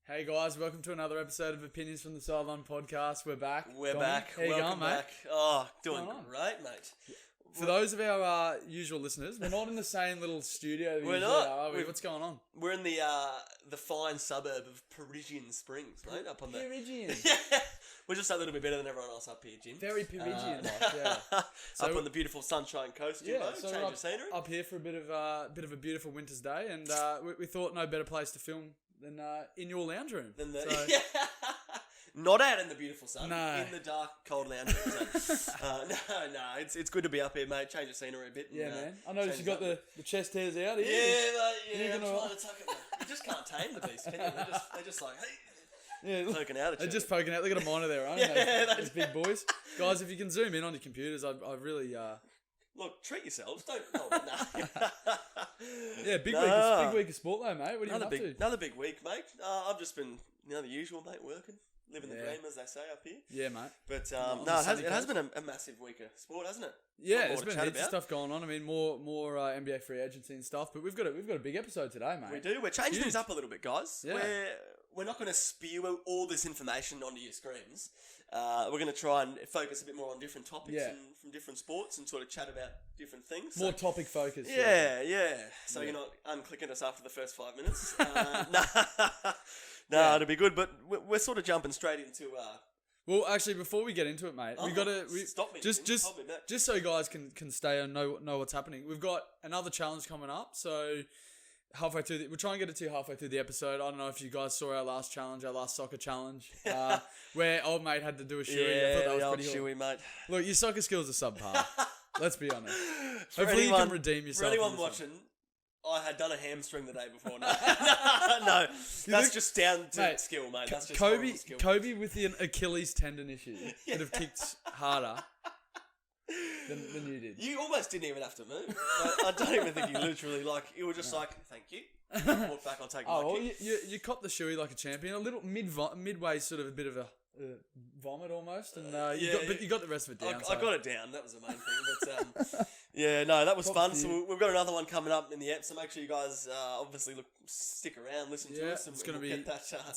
Hey guys, welcome to another episode of Opinions from the Sideline podcast. We're back. We're Donny, back. How you Welcome going, mate? back. Oh, doing great, mate. For those of our usual listeners, we're not in the same little studio. We're usually not. Are we? What's going on? We're in the fine suburb of Parisian Springs, mate. Up on the Parisian. yeah. We're just a little bit better than everyone else up here, Jim. Very Parisian, yeah. Up on the beautiful Sunshine Coast, Jim. So Change we're of scenery. up here for a bit of a beautiful winter's day, and we thought no better place to film than in your lounge room. Not out in the beautiful sun. No. In the dark, cold lounge room. So, it's good to be up here, mate. Change of scenery a bit. Yeah, man. I noticed you got the chest hairs out here. Yeah, I'm trying to tuck it. You just can't tame the beast, can you? They're just like, hey. Yeah, poking out at you. They're just poking out. They got a mind of their own. Those big boys. Guys, if you can zoom in on your computers, I really... Look, treat yourselves. Don't... No. Yeah, big week of sport though, mate. What are you up to? Another big week, mate. I've just been, the usual, mate, working. Living the dream, as they say up here. Yeah, mate. But, it has been a massive week of sport, hasn't it? Yeah, there's been heaps of stuff going on. I mean, more NBA free agency and stuff. But we've got a big episode today, mate. We do. We're changing things up a little bit, guys. Yeah. We're not going to spew all this information onto your screens. We're going to try and focus a bit more on different topics and from different sports and sort of chat about different things. More topic focus. Yeah. So you're not unclicking us after the first 5 minutes. It'll be good. But we're sort of jumping straight into... Well, actually, before we get into it, mate, stop me. Just so you guys can stay and know what's happening. We've got another challenge coming up. So halfway through, we'll try and get it to you halfway through the episode. I don't know if you guys saw our last challenge, our last soccer challenge, where old mate had to do a shoey. Yeah, I thought that was the old pretty shoey, mate. Look, your soccer skills are subpar. Let's be honest. Hopefully you can redeem yourself. For anyone watching, I had done a hamstring the day before. No, that's just down to skill, mate. That's just skill. Kobe with the Achilles tendon issue could have kicked harder than you did. You almost didn't even have to move. I don't even think you literally, you were just like, thank you. Walk back, I'll take my kick. You copped the shoey like a champion. A little midway, sort of a bit of a vomit almost, and you got the rest of it down. I got it down. That was the main thing. But that was fun. So we've got another one coming up in the app. So make sure you guys obviously stick around, listen to us. And it's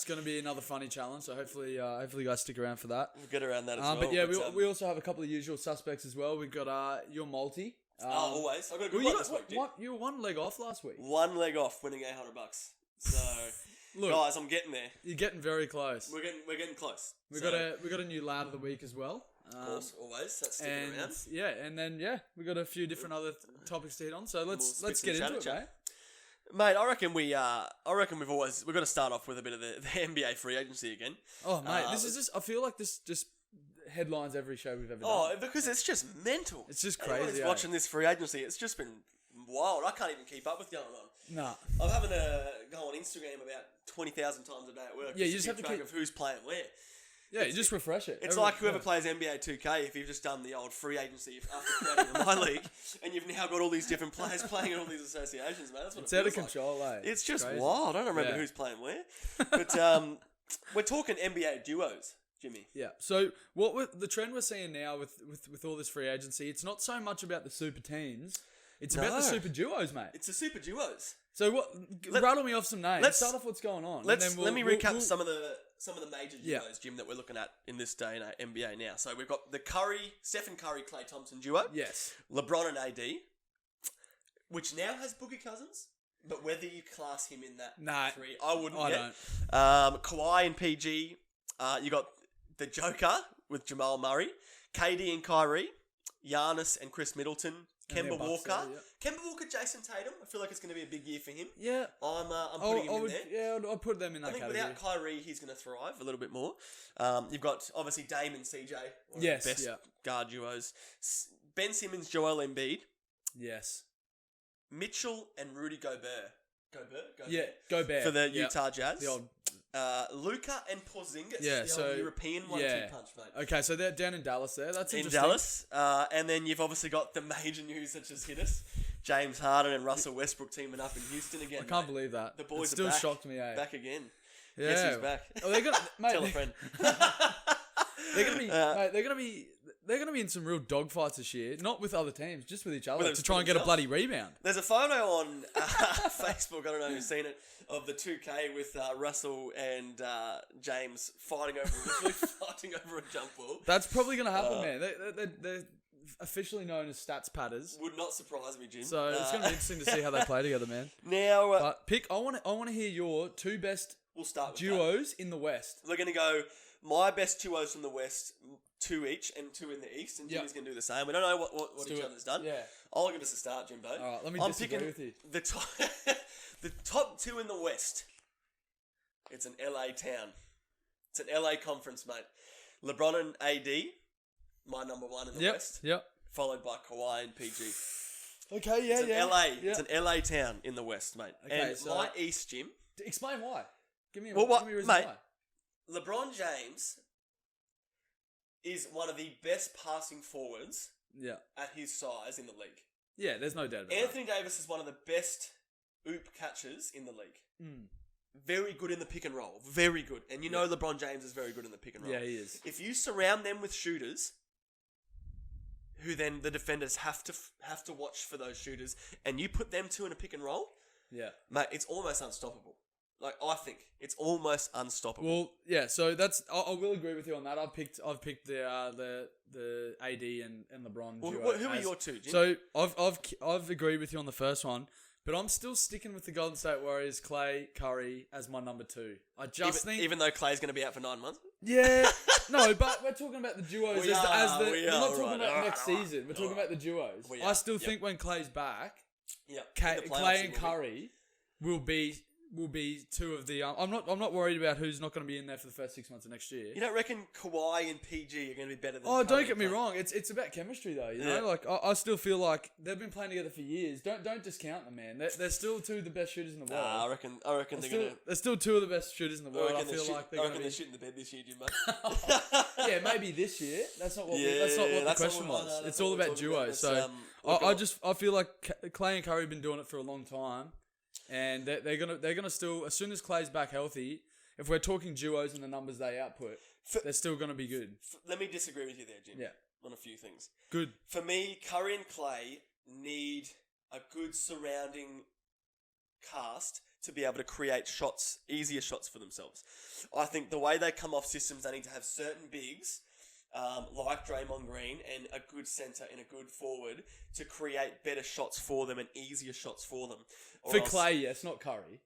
gonna be another funny challenge. So hopefully you guys stick around for that. We'll get around that as well. But yeah, we also have a couple of usual suspects as well. We've got your multi. Always. I got a good one this week. You were one leg off last week. One leg off, winning $800. So. Look, guys, I'm getting there. You're getting very close. We're getting close. We got a new lad of the week as well. Of course, always. That's sticking around. Yeah, and then we got a few different other topics to hit on. So let's get into it, mate. Mate, I reckon we've got to start off with a bit of the NBA free agency again. Oh, mate, this is just. I feel like this just headlines every show we've ever done. Oh, because it's just mental. It's just crazy. Everyone's watching this free agency. It's just been wild. I can't even keep up with going on. Nah. I'm having to go on Instagram about 2020,000 times a day at work. Yeah, you just have to keep track of who's playing where. Yeah, you just refresh it. It's like whoever plays NBA 2K, if you've just done the old free agency after creating the My League, and you've now got all these different players playing in all these associations, man. That's what it's out of control, eh? It's just wild. I don't remember who's playing where. But we're talking NBA duos, Jimmy. Yeah. So the trend we're seeing now with all this free agency, it's not so much about the super teams. It's about the super duos, mate. It's the super duos. So rattle me off some names. Let's start off what's going on. Let me recap some of the major duos, Jim, that we're looking at in this day in NBA now. So we've got the Stephen Curry, Klay Thompson duo. Yes. LeBron and AD, which now has Boogie Cousins, but whether you class him in that three, I wouldn't. I don't. Kawhi and PG. You got the Joker with Jamal Murray, KD and Kyrie, Giannis and Chris Middleton. Kemba Walker, Jason Tatum. I feel like it's going to be a big year for him. Yeah, I'm putting him in there. Yeah, I'd put them in that category. Without Kyrie, he's going to thrive a little bit more. You've got obviously Dame and CJ, one of the best guard duos. Ben Simmons, Joel Embiid. Yes. Mitchell and Rudy Gobert. Gobert for the Utah Jazz. The old. Luka and Porzingis. Yeah, the European 1-2 punch, mate. Okay, so they're down in Dallas there. That's in interesting. Dallas. And then you've obviously got the major news that just hit us. James Harden and Russell Westbrook teaming up in Houston again. I can't believe that. The boys still are back. Shocked me, eh? Back again. Yeah. Guess who's back? Oh, they got mate. Tell a friend. They're gonna be, mate, they're gonna be in some real dogfights this year. Not with other teams, just with each other to try and get a bloody rebound. There's a photo on Facebook. I don't know who's seen it, of the 2K with Russell and James fighting over a jump ball. That's probably gonna happen, man. They're officially known as stats padders. Would not surprise me, Jim. So it's gonna be interesting to see how they play together, man. Now, but I want to hear your two best. We'll start with duos in the West. We're gonna go my best duos from the West, 2 each, and 2 in the East, and Jimmy's gonna do the same. We don't know what each other's done. Yeah. I'll give us a start, Jimbo. All right, let me disagree with you. The top 2 in the West. It's an LA town. It's an LA conference, mate. LeBron and AD, my number 1 in the West. Yep. Followed by Kawhi and PG. Okay, yeah, LA. Yep. It's an LA town in the West, mate. Okay, and so my East, Jim. Explain why. Give me a reason mate, why. LeBron James is one of the best passing forwards at his size in the league. Yeah, there's no doubt about Anthony Davis is one of the best oop catchers in the league. Mm. Very good in the pick and roll. Very good. And you know LeBron James is very good in the pick and roll. Yeah, he is. If you surround them with shooters, who then the defenders have to watch for those shooters, and you put them 2 in a pick and roll, mate, it's almost unstoppable. Like, I think it's almost unstoppable. Well, yeah. So I will agree with you on that. I've picked the AD and LeBron duo. Who are your 2, Jim? So I've agreed with you on the first one, but I'm still sticking with the Golden State Warriors, Clay, Curry as my number 2. I just think, even though Clay's going to be out for 9 months. Yeah, no, but we're talking about the duos we're not talking about next season. We're talking about the duos. I still think when Clay's back, Clay and Curry will be 2 of the. I'm not worried about who's not going to be in there for the first 6 months of next year. You don't reckon Kawhi and PG are going to be better than? Oh, don't get me wrong. It's about chemistry though. You know, like I still feel like they've been playing together for years. Don't discount them, man. They're still 2 of the best shooters in the world. I reckon they're still 2 of the best shooters in the world. I feel like they're going to be shooting the bed this year, Jim. Yeah, maybe this year. That's not what the question was. It's all about duos. So I feel like Clay and Curry have been doing it for a long time. And they're gonna still, as soon as Clay's back healthy, if we're talking duos and the numbers they output, they're still gonna be good. Let me disagree with you there, Jim. Yeah. On a few things. Good. For me, Curry and Clay need a good surrounding cast to be able to create easier shots for themselves. I think the way they come off systems, they need to have certain bigs, like Draymond Green, and a good centre and a good forward to create better shots for them and easier shots for them. Clay, yes, not Curry.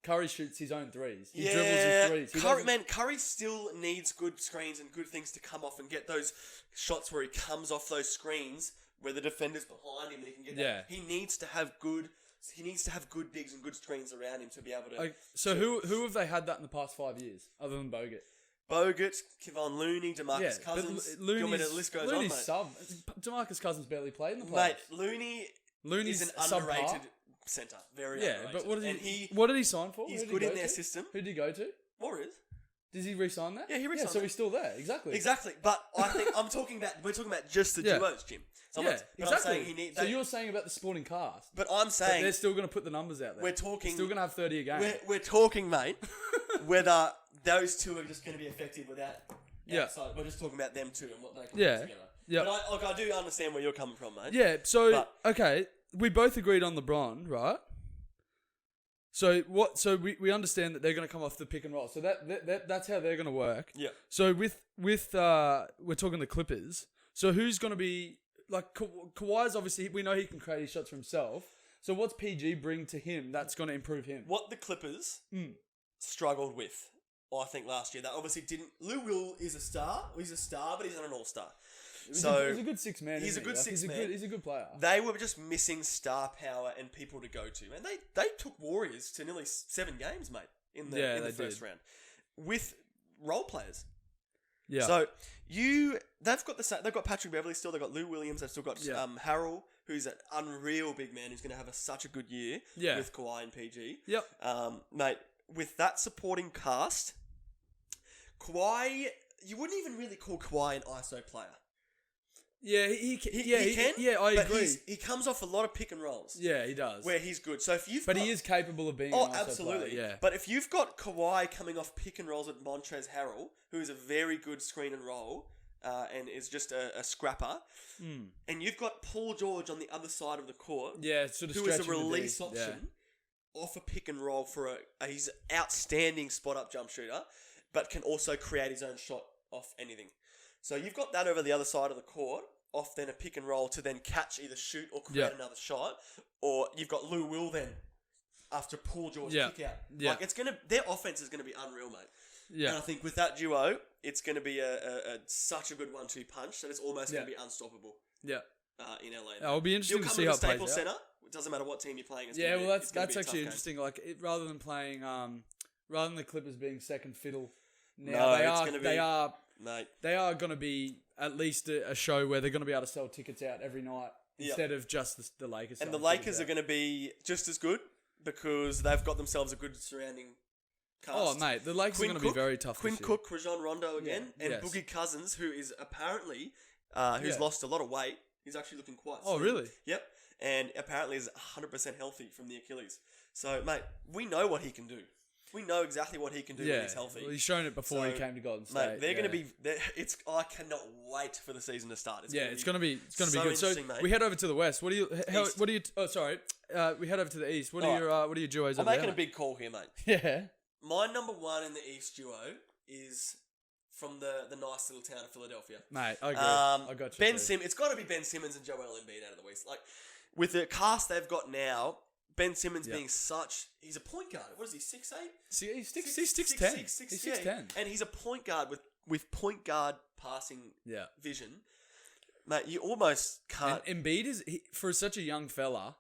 Curry shoots his own threes. He dribbles his threes. Curry still needs good screens and good things to come off and get those shots where he comes off those screens where the defender's behind him and he can get that. He needs to have good bigs and good screens around him to be able to. So who have they had that in the past 5 years other than Bogut? Bogut, Kevon Looney, DeMarcus Cousins. The list goes on, mate. Sub. DeMarcus Cousins barely played in the playoffs. Mate, Looney's an underrated centre. Very underrated. But what did he sign for? He's good in their system. Who did he go to? Warriors. Does he re-sign that? Yeah, he re-signed. So he's still there. Exactly. But I think we're talking about just the duos, Jim. So exactly. I'm saying so you're saying about the sporting cast. But I'm saying they're still going to put the numbers out there. We're talking. Still going to have 30 a game. We're talking, mate, whether those 2 are just going to be effective without. Outside. We're just talking about them 2 and what they can put together. Yeah. But I do understand where you're coming from, mate. Yeah. So okay, we both agreed on LeBron, right? So what? So we understand that they're going to come off the pick and roll. So that's how they're going to work. Yeah. So with we're talking the Clippers. So who's going to be like Kawhi's? Obviously, we know he can create his shots for himself. So what's PG bring to him that's going to improve him? What the Clippers struggled with, I think, last year. They obviously didn't. Lou Will is a star. He's a star, but he's not an all-star. He's a good 6 man. He's a good 6 man. He's a good player. They were just missing star power and people to go to, and they took Warriors to nearly 7 games, mate, in the first round with role players. Yeah. So they've got Patrick Beverley still. They've got Lou Williams. They've still got Harrell, who's an unreal big man who's going to have such a good year with Kawhi and PG. Yep. Mate, with that supporting cast, Kawhi, you wouldn't even really call Kawhi an ISO player. Yeah, he can. Yeah, I but agree. He comes off a lot of pick and rolls. Yeah, he does. Where he's good. So if you've he is capable of being. Oh, absolutely. Player, yeah. But if you've got Kawhi coming off pick and rolls at Montrezl Harrell, who is a very good screen and roll, and is just a scrapper, and you've got Paul George on the other side of the court, sort of who is a release option off a pick and roll for he's an outstanding spot up jump shooter, but can also create his own shot off anything. So you've got that over the other side of the court, off then a pick and roll to then catch, either shoot or create another shot, or you've got Lou Will then after Paul George kick out. Yeah. Like their offense is going to be unreal, mate. Yeah. And I think with that duo, it's going to be such a good 1-2 punch that it's almost going to be unstoppable. Yeah. In LA. It'll be interesting to see how it plays out. Center. It doesn't matter what team you're playing. That's actually interesting. Like rather than playing, rather than the Clippers being second fiddle, now they are going to be at least a show where they're going to be able to sell tickets out every night instead of just the Lakers. And the Lakers are going to be just as good because they've got themselves a good surrounding cast. Oh, mate, the Lakers are going to be very tough. Quinn Cook, Rajon Rondo again, and Boogie Cousins, who is apparently who's lost a lot of weight. He's actually looking quite slim. Oh, really? Yep. And apparently is 100% healthy from the Achilles. So, mate, we know what he can do. We know exactly what he can do when he's healthy. Well, he's shown it before he came to Golden State. Mate, they're going to be. I cannot wait for the season to start. It's going to be good. So mate. we head over to the West. What do you? Oh, sorry. We head over to the East. What are your duos? I'm making a big call here, mate. Yeah. My number one in the East duo is from the nice little town of Philadelphia. Mate, I agree. I got you. It's got to be Ben Simmons and Joel Embiid out of the West. Like with the cast they've got now. Ben Simmons being he's a point guard. What is he, 6'8"? He's 6'10". He's 6'10". And he's a point guard with point guard passing vision. Mate, you almost can't. And Embiid is, for such a young fella,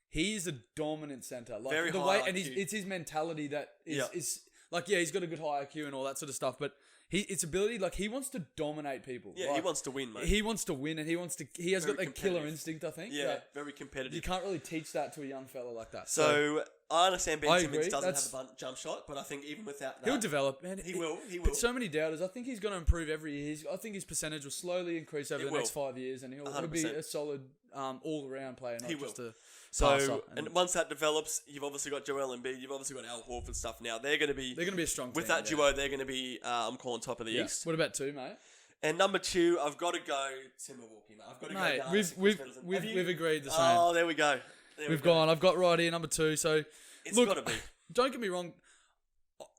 he's a dominant center. Like, very the high way, IQ. and it's his mentality that is like, he's got a good high IQ and all that sort of stuff, but it's ability, like he wants to dominate people. Yeah, like, he wants to win, mate. He wants to win, and he has got that killer instinct, I think. Yeah, very competitive. You can't really teach that to a young fella like that. So I understand Ben Simmons doesn't have a jump shot, but I think even without that, he'll develop, man. He will. But so many doubters. I think he's going to improve every year. I think his percentage will slowly increase over the next 5 years, and he'll be a solid all-around player, not just a passer. And once that develops, you've obviously got Joel Embiid, you've obviously got Al Horford stuff now. They're going to be a strong team. With that duo, they're going to be, I'm calling top of the East. What about 2, mate? And number 2, I've got to go to Milwaukee, mate. I've got to go. We've agreed the same. Oh, there we go. We've gone. I've got right here number 2. So it's got to be. Don't get me wrong.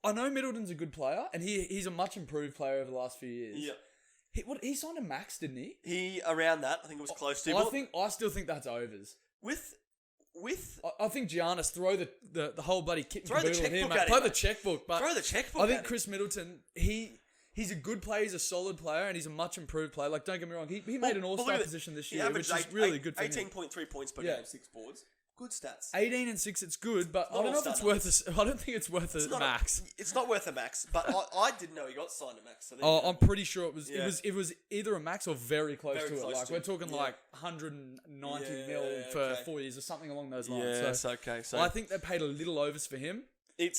I know Middleton's a good player, and he's a much improved player over the last few years. Yeah. He signed a max, didn't he? He around that. I think it was close to. I still think that's overs. I think Giannis throw the whole bloody kit throw the checkbook at him. Throw the checkbook, but throw the checkbook. I think Chris Middleton, he's a good player, he's a solid player, and he's a much improved player. Like, don't get me wrong, he made an all-star position this year, which is really good for him. 18.3 points per game, 6 boards. Good stats. 18 and 6, it's good, but I don't know if it's worth I don't think it's worth a max. It's not worth a max, but I didn't know he got signed a max. So I'm pretty sure it was either a max or very close to it. Like, we're talking like 190 mil for 4 years or something along those lines. Yeah, that's okay. So I think they paid a little overs for him. And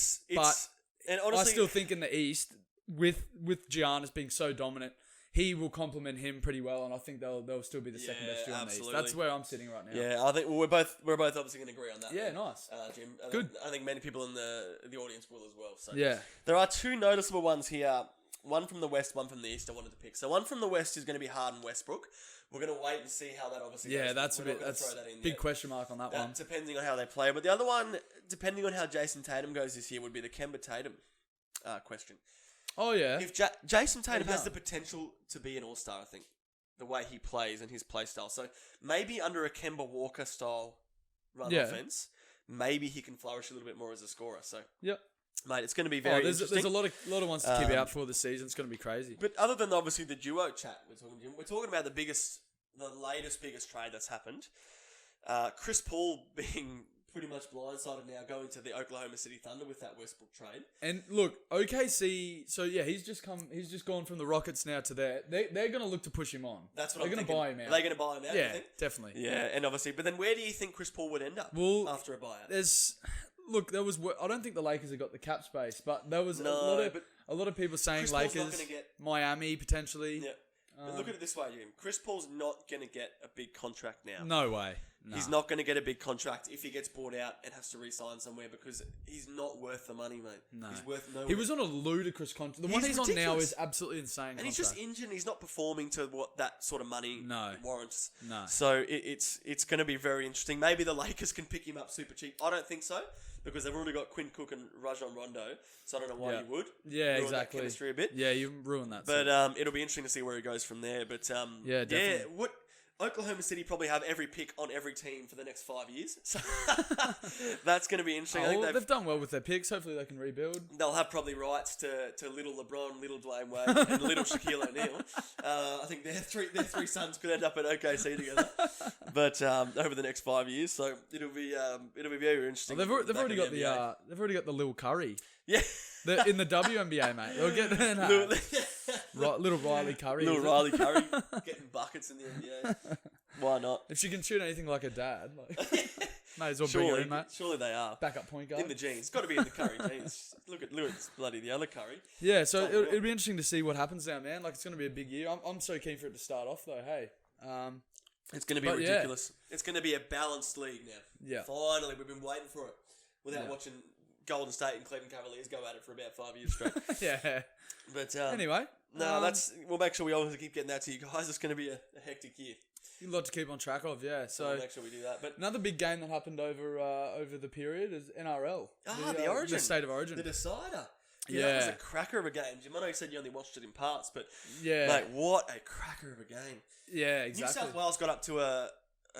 honestly, I still think in the East, with Giannis being so dominant, he will complement him pretty well, and I think they'll still be the second best duo in the East. That's where I'm sitting right now. Yeah, I think we're both obviously going to agree on that. Yeah, nice. Jim. Good. I think many people in the audience will as well. So yeah, there are 2 noticeable ones here. One from the West, one from the East. I wanted to pick. So one from the West is going to be Harden Westbrook. We're going to wait and see how that obviously goes. Yeah, that's big question mark on that one. Depending on how they play. But the other one, depending on how Jason Tatum goes this year, would be the Kemba Tatum question. Oh, yeah. If Jason Tatum has the potential to be an all-star, I think, the way he plays and his play style. So maybe under a Kemba Walker style run offense, maybe he can flourish a little bit more as a scorer. So, mate, it's going to be very interesting. There's a lot of ones to keep out for this season. It's going to be crazy. But other than obviously the duo chat we're talking about the latest biggest trade that's happened. Chris Paul being pretty much blindsided now, going to the Oklahoma City Thunder with that Westbrook trade. And look, OKC. So yeah, he's just gone from the Rockets now to there. They're going to look to push him on. That's what they're going to buy him out. Are they going to buy him out? Yeah, definitely. Yeah, and obviously, but then where do you think Chris Paul would end up after a buyout? I don't think the Lakers have got the cap space, but there was a lot of people saying Lakers, Miami potentially. Yeah. But look at it this way, Jim. Chris Paul's not going to get a big contract now. No way. No. He's not going to get a big contract if he gets bought out and has to re-sign somewhere because he's not worth the money, mate. No. He's worth no. He was on a ludicrous contract. The one he's on now is absolutely insane. And he's just injured and he's not performing to what that sort of money warrants. No. So it's going to be very interesting. Maybe the Lakers can pick him up super cheap. I don't think so because they've already got Quinn Cook and Rajon Rondo. So I don't know why you would. Yeah, ruin exactly. That chemistry a bit. Yeah, you ruined that. But it'll be interesting to see where he goes from there. But yeah, definitely. What Oklahoma City probably have every pick on every team for the next 5 years. So that's going to be interesting. I think they've done well with their picks. Hopefully they can rebuild. They'll have probably rights to little LeBron, little Dwayne Wade, and little Shaquille O'Neal. I think their three sons could end up at OKC together. But over the next 5 years, so it'll be very interesting. They've already got the Lil Curry. Yeah. In the WNBA, mate. They'll get little Riley Curry. Little Riley Curry getting buckets in the NBA. Why not? If she can shoot anything like her dad, may as well bring her in, mate. Surely they are. Backup point guard. In the genes. It's got to be in the Curry genes. Look at bloody the other Curry. Yeah, so it'll be interesting to see what happens now, man. Like, it's going to be a big year. I'm so keen for it to start off, though. Hey. It's going to be ridiculous. Yeah. It's going to be a balanced league now. Yeah. Finally, we've been waiting for it without watching Golden State and Cleveland Cavaliers go at it for about 5 years straight. Yeah. But anyway. No, we'll make sure we always keep getting that to you guys. It's going to be a hectic year. A lot to keep on track of, yeah. So we'll make sure we do that. But another big game that happened over the period is NRL. The Origin. The State of Origin. The decider. Yeah. That was a cracker of a game. Jim, I know you said you only watched it in parts, but mate, what a cracker of a game. Yeah, exactly. New South Wales got up to a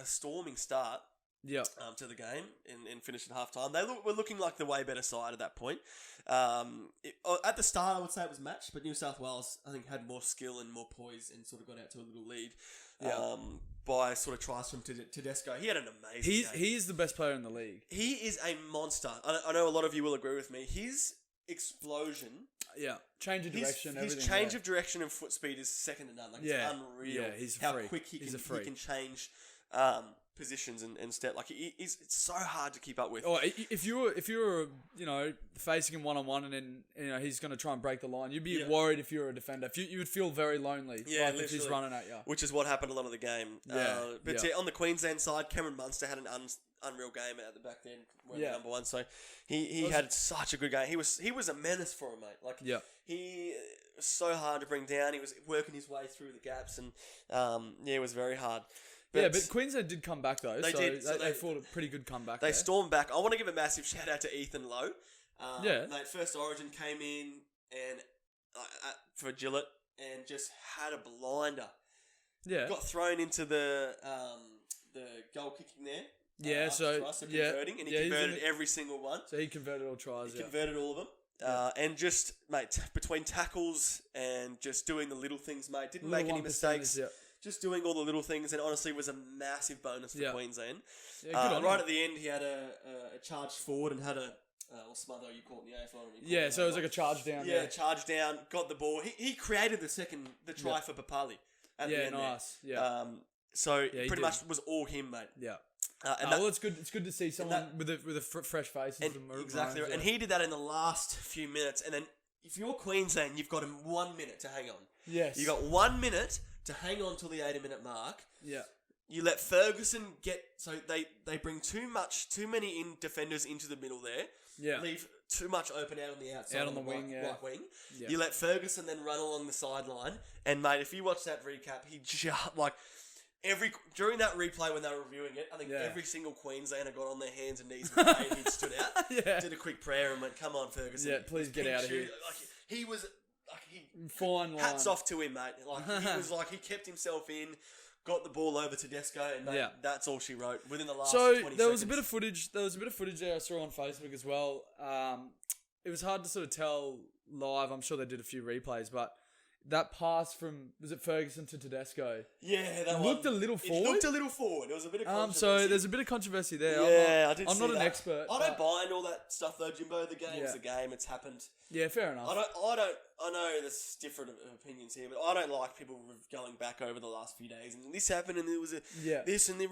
storming start. Yeah. To the game and finished at halftime. They were looking like the way better side at that point. At the start, I would say it was matched, but New South Wales, I think, had more skill and more poise and sort of got out to a little lead by sort of tries from Tedesco. He had an amazing game. He is the best player in the league. He is a monster. I know a lot of you will agree with me. His explosion... Yeah, change of direction. His change of direction and foot speed is second to none. Like, it's unreal. Yeah, he's how freak. quick he can change positions and step. Like, it's so hard to keep up with. Oh, if you were facing him one-on-one and then he's going to try and break the line, you'd be worried if you were a defender. You would feel very lonely. Yeah, if he's running at you. Which is what happened a lot of the game. But on the Queensland side, Cameron Munster had an unreal game at the back then. Number one. So he had such a good game. He was a menace for him, mate. Like he was so hard to bring down. He was working his way through the gaps and it was very hard. But Queensland did come back though. They fought a pretty good comeback. They stormed back. I want to give a massive shout out to Ethan Lowe. Mate, first Origin came in and for Gillett and just had a blinder. Yeah, got thrown into the goal kicking there. Yeah, converting, and he converted every single one. So he converted all tries. He converted all of them. And just, mate, between tackles and just doing the little things, mate, didn't make any mistakes. Just doing all the little things, and honestly was a massive bonus for Queensland. Yeah, right at the end, he had a charge forward and had or smother, you call it in the AFL. Yeah, so it was like a charge down. Yeah, charge down, got the ball. He created the try for Papali at the end nice. There. Yeah. So pretty much was all him, mate. Yeah. It's good. It's good to see someone with a fresh face. Exactly right. And he did that in the last few minutes. And then if you're Queensland, you've got him 1 minute to hang on. Yes. You got 1 minute to hang on till the 80-minute mark. Yeah. You let Ferguson they bring too many defenders into the middle there. Yeah. Leave too much open out on the outside. Out on the wing, right wing. Yeah. You let Ferguson then run along the sideline. And mate, if you watch that recap, he just during that replay when they were reviewing it, I think every single Queenslander got on their hands and knees and prayed. He'd stood out, did a quick prayer and went, "Come on, Ferguson, please get out of here." He was fine line. Hats off to him, mate. He was he kept himself in, got the ball over to Tedesco, and that's all she wrote within the last. So 20 there seconds. was a bit of footage. There was a bit of footage there I saw on Facebook as well. It was hard to sort of tell live. I'm sure they did a few replays, but. That pass from, was it Ferguson to Tedesco? Yeah, that looked a little forward. It looked a little forward. There was a bit of controversy. So there's a bit of controversy there. Yeah, I'm not an expert. I don't mind all that stuff though, Jimbo. The game's the game. It's happened. Yeah, fair enough. I know there's different opinions here, but I don't like people going back over the last few days. And this happened, and there was this, and then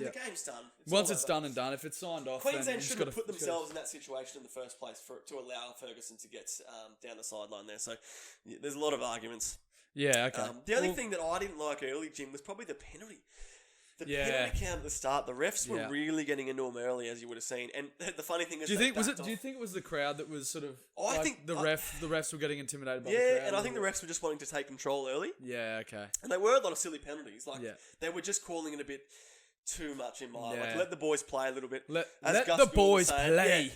the game's done. Once it's done and done, if it's signed off, Queensland should have put themselves in that situation in the first place to allow Ferguson to get down the sideline there. So there's a lot of arguments. Yeah, okay. The only thing that I didn't like early, Jim, was probably the penalty. The penalty count at the start, the refs were really getting into them early, as you would have seen. And the funny thing is, do you think it was the crowd that was sort of? I think the refs were getting intimidated by the crowd. Yeah, and I think the refs were just wanting to take control early. Yeah, okay. And they were a lot of silly penalties. Like they were just calling it a bit too much in my eye. Like, let the boys play a little bit. Let the boys play.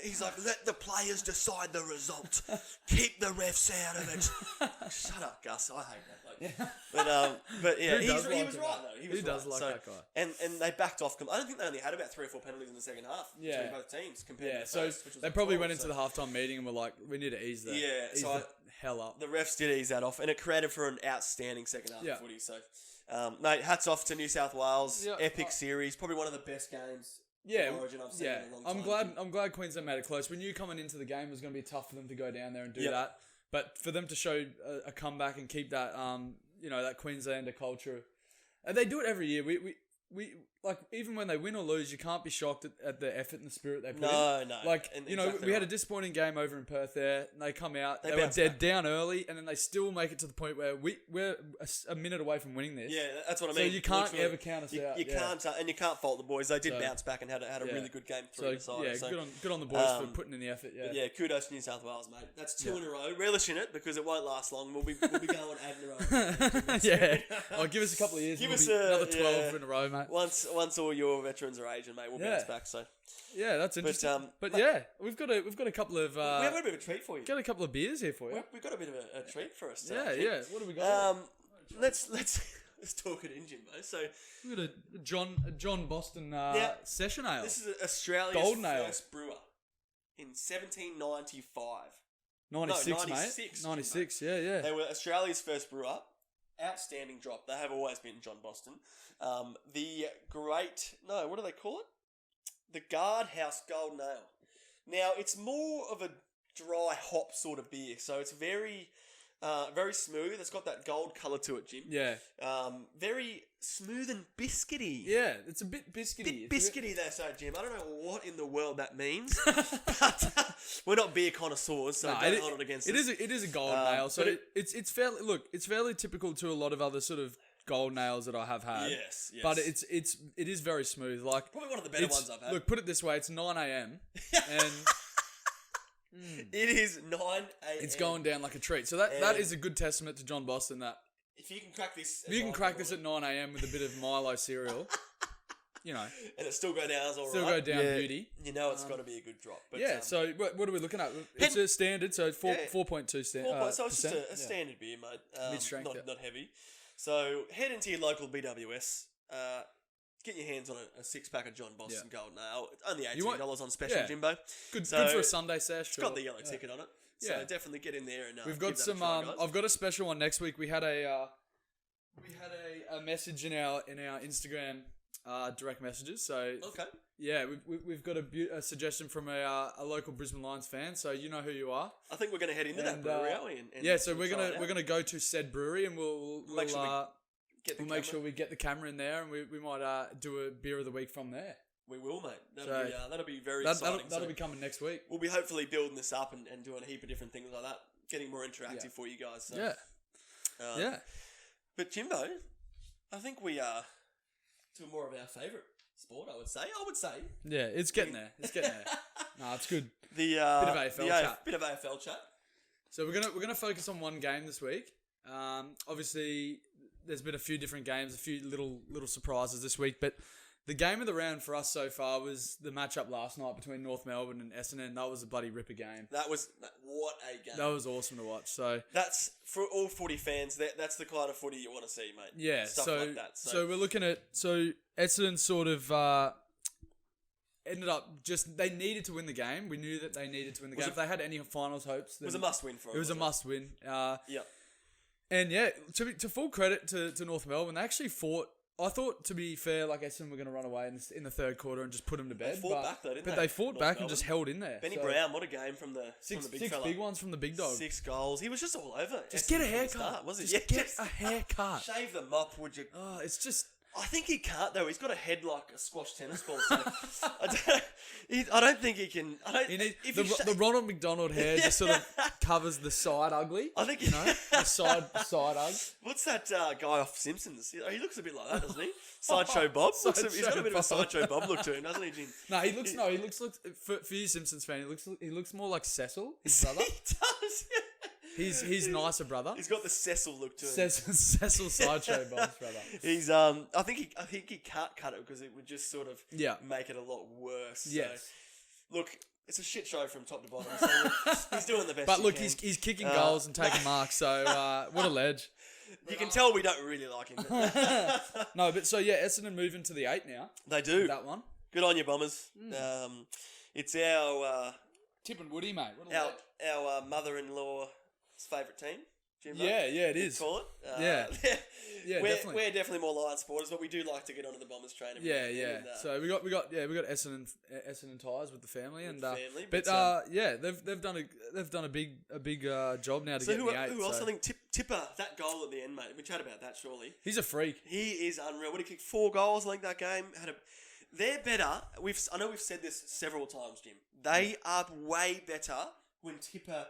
He's like, let the players decide the result. Keep the refs out of it. Shut up, Gus. I hate that. But yeah, he was right though. He does like that guy. And they backed off. I don't think they only had about 3 or 4 penalties in the second half between both teams compared to the first, which was they probably went into the halftime meeting and were like, we need to ease that. Yeah, ease the hell up. The refs did ease that off, and it created for an outstanding second half of footy. So, mate, hats off to New South Wales. Epic series, probably one of the best games. Origin I've seen in a long time. I'm glad Queensland made it close. We knew coming into the game it was going to be tough for them to go down there and do that. But for them to show a comeback and keep that, that Queenslander culture, and they do it every year. We like, even when they win or lose, you can't be shocked at the effort and the spirit they put in. No. Like, we had a disappointing game over in Perth there, and they come out, they were dead down early, and then they still make it to the point where we're a minute away from winning this. Yeah, that's what I mean. So you can't ever count us out. You can't, and you can't fault the boys. They did bounce back and had a really good game through the side. So good on the boys for putting in the effort. Yeah. But yeah, kudos to New South Wales, mate. That's 2 in a row. Relish in it because it won't last long. We'll be going 8 in a row. Yeah. Give us a couple of years. Give us another 12 in a row, mate. Once all your veterans are aging, mate, we'll bounce back. So yeah, that's interesting. But we've got a couple of. We have a bit of a treat for you. Got a couple of beers here for you. We've got a bit of a treat for us. Yeah. What have we got? Let's talk it in, Jimbo. So we got a John Boston Session Ale. This is Australia's first brewer in 1795. 96, mate. 96, yeah. They were Australia's first brewer. Outstanding drop. They have always been John Boston. What do they call it? The Guardhouse Golden Ale. Now, it's more of a dry hop sort of beer, so it's very smooth. It's got that gold colour to it, Jim. Yeah. Very smooth and biscuity. Yeah, it's a bit biscuity. Biscuity, they say, Jim. I don't know what in the world that means, but we're not beer connoisseurs, so don't hold it against us. It is a golden ale, so it's fairly typical to a lot of other sort of golden ales that I have had. Yes. But it is very smooth. Like, probably one of the better ones I've had. Look, put it this way: it's 9 a.m. and it is 9 a.m. It's going down like a treat. So that is a good testament to John Boston. That if you can crack this, at 9 a.m. with a bit of Milo cereal, and it still go down as all right. Still go down beauty. It's got to be a good drop. But, so what are we looking at? It's a standard, so 4.2 standard. So it's just a standard beer, mate. Mid-strength, not heavy. So head into your local BWS. Get your hands on a 6-pack of John Boston Golden Ale. It's only $18 on special, Jimbo. Good for a Sunday sesh. It's got the yellow ticket on it. So definitely get in there and we've got some. I've got a special one next week. We had a message in our Instagram direct messages. So okay. Yeah, we've got a suggestion from a local Brisbane Lions fan. So you know who you are. I think we're going to head into that brewery, aren't we? So we're gonna go to said brewery and we'll make sure we get the camera in there, and we might do a beer of the week from there. We will, mate. That'll be very exciting. That'll be coming next week. We'll be hopefully building this up and doing a heap of different things like that, getting more interactive for you guys. So. Yeah. But Jimbo, I think we are to more of our favourite sport. I would say. Yeah, it's getting there. No, it's good. The bit of AFL chat. So we're gonna focus on one game this week. Obviously, there's been a few different games, a few little surprises this week, but the game of the round for us so far was the matchup last night between North Melbourne and Essendon. That was a bloody ripper game. What a game. That was awesome to watch. So that's for all footy fans. That's the kind of footy you want to see, mate. Yeah. Stuff like that. So we're looking at Essendon sort of ended up they needed to win the game. We knew that they needed to win the game. If they had any finals hopes, it was a must win for them. It was a must win. Yep. And to full credit to North Melbourne, they actually fought. I thought, to be fair, like Essendon were going to run away in the third quarter and just put them to bed. They fought back though, didn't they? But they fought back and just held in there. Benny Brown, what a game from the big fella. 6 big ones from the big dog. 6 goals. He was just all over. Just get a haircut. Get a haircut. Shave the mop, would you? Oh, it's just... I think he can't though. He's got a head like a squash tennis ball. So I don't think he can. The Ronald McDonald hair just sort of covers the side ugly. I think the side ugly. What's that guy off Simpsons? He looks a bit like that, doesn't he? Sideshow Bob. He's got a bit of a Sideshow Bob look to him, doesn't he, Jim? No, he looks for you Simpsons fan. He looks more like Cecil, his brother. He does. He's nicer brother. He's got the Cecil look to him. Cecil Sideshow Bob's brother. He's I think he can't cut it because it would just sort of make it a lot worse. Yes. So, look, it's a shit show from top to bottom. So he's doing the best. But look, he's kicking goals and taking marks. So what a ledge. You can tell we don't really like him. No, but so Essendon move into the 8 now. They do. That one. Good on you, Bombers. It's our Tip and Woody, mate. Our mother-in-law's favourite team. Jimbo, yeah, it is. Call it. Yeah, definitely. We're definitely more Lions supporters, but we do like to get onto the Bombers train. Yeah. And, so we got Essendon ties with the family, they've done a big job now to get the 8. Who else? I think Tipper, that goal at the end, mate. We chat about that surely. He's a freak. He is unreal. What, he kicked 4 goals? I think that game they're better. I know we've said this several times, Jim. They are way better when Tipper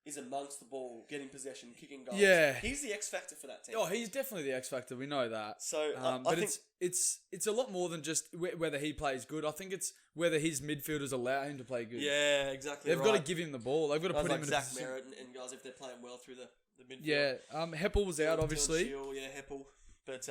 is amongst the ball, getting possession, kicking goals. Yeah. He's the X factor for that team. Oh, he's definitely the X factor. We know that. So, I think it's a lot more than just whether he plays good. I think it's whether his midfielders allow him to play good. Yeah, exactly. They've got to give him the ball. They've got to put him in Zach a position. Merritt and guys if they're playing well through the midfield. Yeah. Heppel was out, obviously. Heppel. But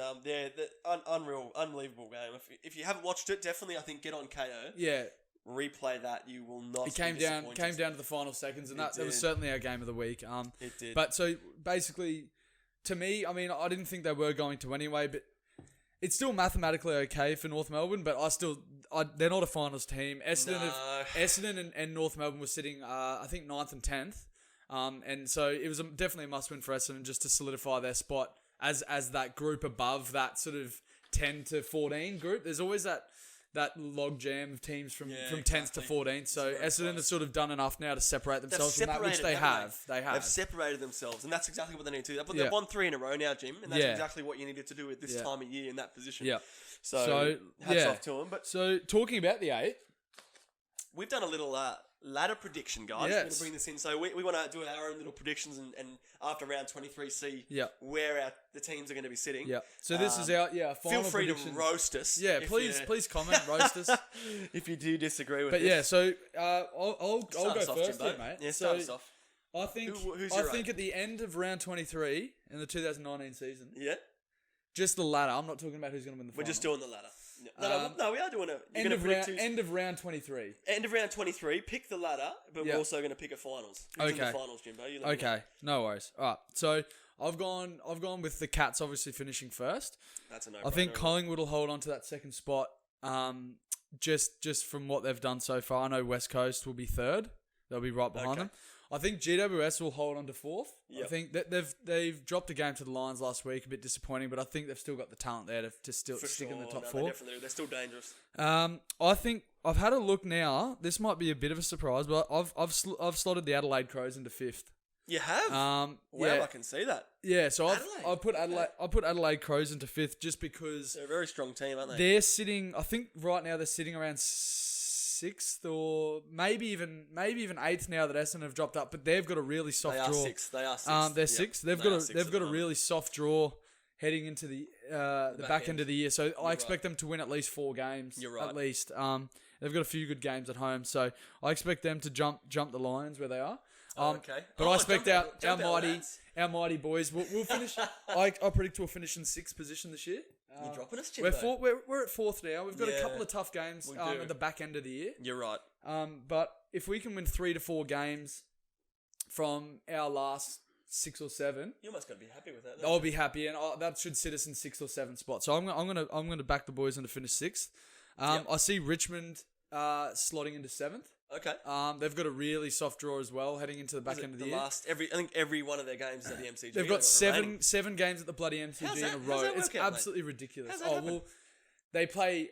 unreal, unbelievable game. If you haven't watched it, definitely I think get on KO. Yeah. Replay that, you will not. It came down to the final seconds, and that was certainly our game of the week. It did. But so basically, to me, I mean, I didn't think they were going to anyway, but it's still mathematically okay for North Melbourne. But they're not a finals team. Essendon and North Melbourne were sitting, I think 9th and 10th, and so it was definitely a must-win for Essendon just to solidify their spot as that group above that sort of 10 to 14 group. There's always that log jam of teams from 10th to 14th. So Essendon has sort of done enough now to separate themselves from that, which they have. They've separated themselves, and that's exactly what they need to do. But they've won 3 in a row now, Jim, and that's exactly what you needed to do at this time of year in that position. Yeah. So hats off to them. But so talking about the 8, we've done a little ladder prediction, guys. We're going to bring this in. So we want to do our own little predictions and after round 23 see where the teams are going to be sitting. Yeah. So this is our final feel free prediction. to roast us. Yeah, please comment, roast us. If you do disagree with this. But yeah, so I'll go first then, mate. Yeah, start us off. I think at the end of round 23 in the 2019 season. Yeah. Just the ladder. I'm not talking about who's going to win the final. We're just doing the ladder. No, we are doing it. End of round 23. End of round 23. Pick the ladder, but we're also going to pick a finals. Who's in the finals, Jimbo? Okay, no worries. All right, so I've gone with the Cats obviously finishing first. That's a no-brainer. I think Collingwood will hold on to that second spot. Just from what they've done so far, I know West Coast will be third. They'll be right behind them. I think GWS will hold on to fourth. Yep. I think that they've dropped a game to the Lions last week, a bit disappointing, but I think they've still got the talent there to still stick in the top 4. They're still dangerous. I think I've had a look now. This might be a bit of a surprise, but I've slotted the Adelaide Crows into 5th. You have? Wow, I can see that. Yeah, so I put Adelaide Crows into 5th just because they're a very strong team, aren't they? They're sitting. I think right now they're sitting around 6th or maybe even 8th now that Essendon have dropped up, but they've got a really soft draw. They are 6th. They're 6th. They've got a really soft draw heading into the back end of the year. So I expect them to win at least 4 games. You're right. At least. They've got a few good games at home, so I expect them to jump the Lions where they are. Okay. But I expect our mighty boys will finish. I predict we'll finish in 6th position this year. You're dropping us, Jimbo. We're at 4th now. We've got a couple of tough games at the back end of the year. You're right. But if we can win 3 to 4 games from our last 6 or 7, you almost got to be happy with that. I'll be happy, and that should sit us in 6th or 7th spot. So I'm gonna back the boys to finish 6th. I see Richmond slotting into 7th. Okay. They've got a really soft draw as well heading into the back end of the year. I think every one of their games is at the MCG. They've got seven games at the bloody MCG in a row. It's absolutely ridiculous. They play.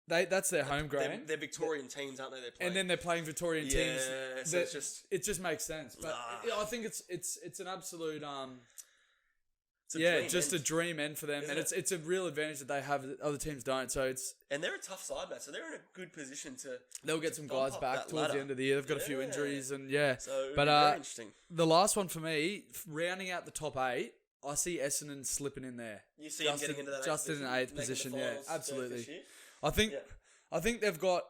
That's their home ground. They're Victorian teams, aren't they? And then they're playing Victorian teams. So it just makes sense. But I think it's an absolute just a dream end for them, and it's a real advantage that they have that other teams don't. So and they're a tough side, mate. So they're in a good position they'll get some guys back towards the end of the year. They've got a few injuries, and So but very interesting. The last one for me, rounding out the top 8, I see Essendon slipping in there. You see them getting into that just in an 8th position, absolutely. I think they've got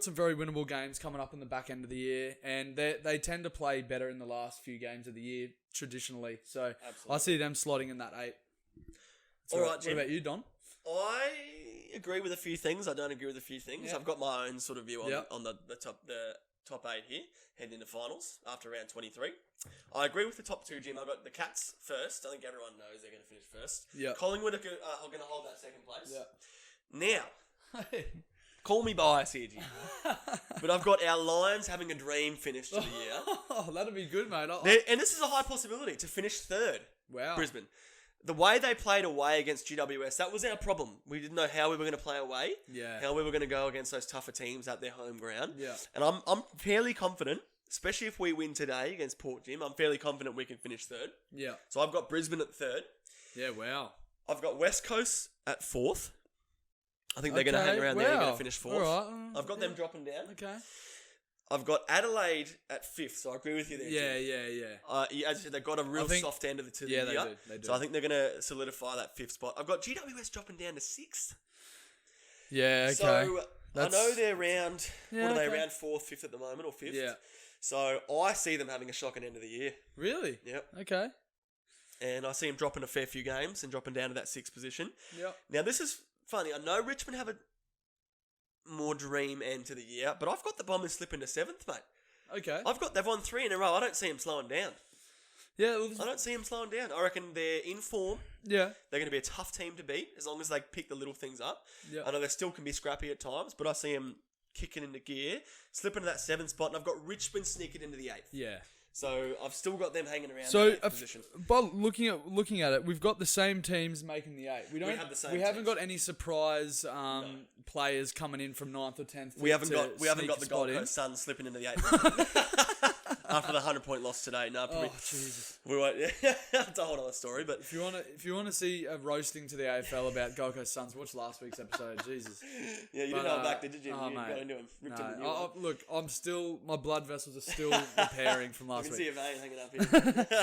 some very winnable games coming up in the back end of the year, and they tend to play better in the last few games of the year traditionally. So I see them slotting in that 8. All right, Jim. What about you, Don? I agree with a few things. I don't agree with a few things. Yeah. I've got my own sort of view on the top 8 here, heading into finals after round 23. I agree with the top 2, Jim. I've got the Cats first. I think everyone knows they're going to finish first. Yeah. Collingwood are going to hold that second place. Yeah. Now, call me biased here, Jim. But I've got our Lions having a dream finish to the year. Oh, that'd be good, mate. And this is a high possibility to finish 3rd. Wow. Brisbane. The way they played away against GWS, that was our problem. We didn't know how we were going to play away. Yeah. How we were going to go against those tougher teams at their home ground. Yeah. And I'm fairly confident, especially if we win today against Port, Jim, I'm fairly confident we can finish 3rd. Yeah. So I've got Brisbane at 3rd. Yeah, wow. I've got West Coast at 4th. I think they're going to hang around there. They're going to finish 4th. All right. I've got them dropping down. Okay. I've got Adelaide at 5th, so I agree with you there. Yeah. As you said, they've got a real soft end of the year. They do. So I think they're going to solidify that 5th spot. I've got GWS dropping down to 6th. Yeah, okay. So I know they're round, round 4th, 5th at the moment, or 5th. Yeah. So I see them having a shocking end of the year. Really? Yep. Okay. And I see them dropping a fair few games and dropping down to that 6th position. Yep. Now, this is funny. I know Richmond have a more dream end to the year, but I've got the Bombers slipping to 7th, mate. Okay. They've won 3 in a row. I don't see them slowing down. Yeah. I don't see them slowing down. I reckon they're in form. Yeah. They're going to be a tough team to beat as long as they pick the little things up. Yeah. I know they still can be scrappy at times, but I see them kicking into gear, slipping to that 7th spot, and I've got Richmond sneaking into the 8th. Yeah. So I've still got them hanging around that 8th position. But looking at it, we've got the same teams making the 8. We have the same. We haven't got any surprise players coming in from 9th or 10th. We haven't got the Gold Coast Suns slipping into the 8th. After the 100-point loss today, no, probably. Oh Jesus! We won't. Yeah, that's a whole other story. But if you wanna see a roasting to the AFL about Gold Coast Suns, watch last week's episode. Jesus. Yeah, you didn't know back, did you? Oh, you got into him. Ripped him a new one. Look, my blood vessels are still repairing from last week. I can see a vein hanging up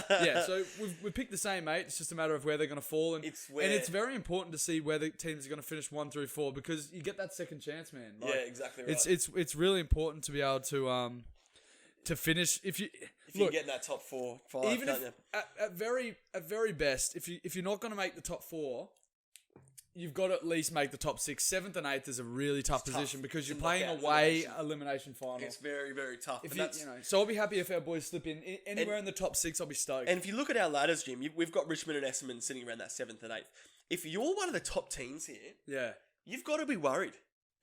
here. Yeah, so we've picked the same 8. It's just a matter of where they're going to fall, and it's very important to see where the teams are going to finish 1 through 4 because you get that second chance, man. Like, yeah, exactly right. It's really important to be able to finish if you can get in that top 4, 5, even if, at very best, if you're not going to make the top 4, you've got to at least make the top 6. 7th and 8th is a really tough position because you're playing away elimination final. It's very, very tough. So I'll be happy if our boys slip in anywhere in the top 6. I'll be stoked. And if you look at our ladders, Jim, we've got Richmond and Essendon sitting around that 7th and 8th. If you're one of the top teams here, you've got to be worried.